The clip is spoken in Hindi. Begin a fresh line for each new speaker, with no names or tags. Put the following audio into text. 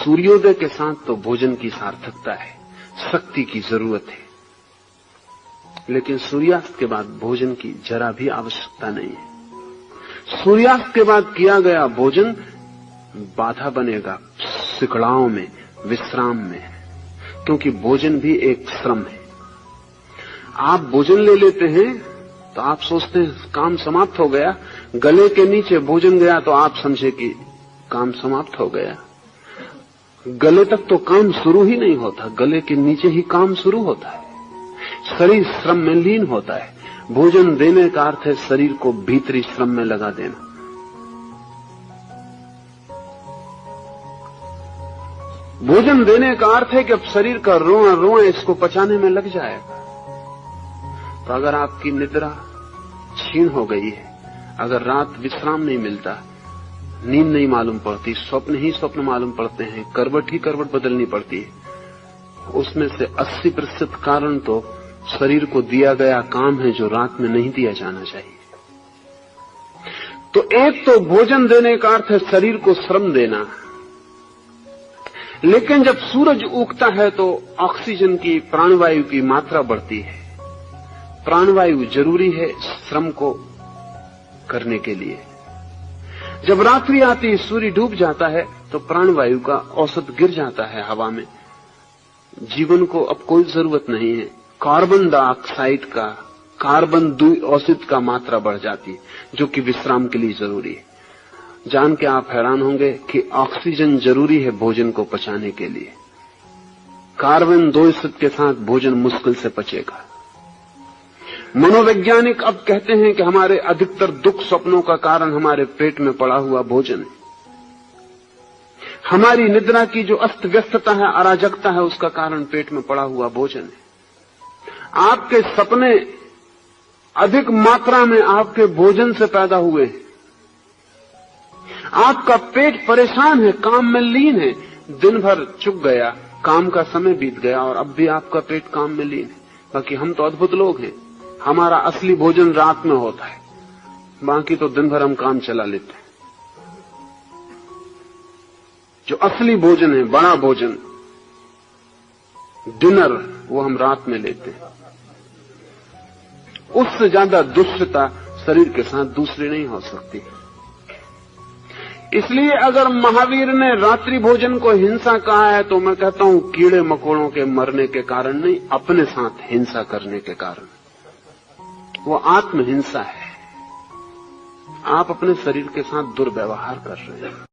सूर्योदय के साथ तो भोजन की सार्थकता है, शक्ति की जरूरत है, लेकिन सूर्यास्त के बाद भोजन की जरा भी आवश्यकता नहीं है। सूर्यास्त के बाद किया गया भोजन बाधा बनेगा सिकड़ाओं में, विश्राम में, क्योंकि भोजन भी एक श्रम है। आप भोजन ले लेते हैं तो आप सोचते हैं काम समाप्त हो गया, गले के नीचे भोजन गया तो आप समझे कि काम समाप्त हो गया। गले तक तो काम शुरू ही नहीं होता, गले के नीचे ही काम शुरू होता है। शरीर श्रम में लीन होता है। भोजन देने का अर्थ है शरीर को भीतरी श्रम में लगा देना। भोजन देने का अर्थ है कि अब शरीर का रोआ रोआ इसको पचाने में लग जाएगा। तो अगर आपकी निद्रा छीन हो गई है, अगर रात विश्राम नहीं मिलता, नींद नहीं मालूम पड़ती, स्वप्न ही स्वप्न मालूम पड़ते हैं, करवट ही करवट बदलनी पड़ती है, उसमें से 80% कारण तो शरीर को दिया गया काम है जो रात में नहीं दिया जाना चाहिए। तो एक तो भोजन देने का अर्थ है शरीर को श्रम देना, लेकिन जब सूरज उगता है तो ऑक्सीजन की, प्राणवायु की मात्रा बढ़ती है। प्राणवायु जरूरी है श्रम को करने के लिए। जब रात्रि आती है, सूर्य डूब जाता है, तो प्राणवायु का औसत गिर जाता है हवा में। जीवन को अब कोई जरूरत नहीं है। कार्बन डाइऑक्साइड का, कार्बन द्विऔषध का मात्रा बढ़ जाती है, जो कि विश्राम के लिए जरूरी है। जान के आप हैरान होंगे कि ऑक्सीजन जरूरी है भोजन को पचाने के लिए। कार्बन द्विऔषध के साथ भोजन मुश्किल से पचेगा। मनोवैज्ञानिक अब कहते हैं कि हमारे अधिकतर दुख स्वप्नों का कारण हमारे पेट में पड़ा हुआ भोजन है। हमारी निद्रा की जो अस्त व्यस्तता है, अराजकता है, उसका कारण पेट में पड़ा हुआ भोजन है। आपके सपने अधिक मात्रा में आपके भोजन से पैदा हुए हैं। आपका पेट परेशान है, काम में लीन है, दिन भर चुक गया, काम का समय बीत गया और अब भी आपका पेट काम में लीन है। बाकी हम तो अद्भुत लोग हैं, हमारा असली भोजन रात में होता है, बाकी तो दिन भर हम काम चला लेते हैं। जो असली भोजन है, बड़ा भोजन, डिनर, वो हम रात में लेते हैं। उससे ज्यादा दुष्टता शरीर के साथ दूसरी नहीं हो सकती। इसलिए अगर महावीर ने रात्रि भोजन को हिंसा कहा है, तो मैं कहता हूं कीड़े मकोड़ों के मरने के कारण नहीं, अपने साथ हिंसा करने के कारण। वो आत्महिंसा है। आप अपने शरीर के साथ दुर्व्यवहार कर रहे हैं।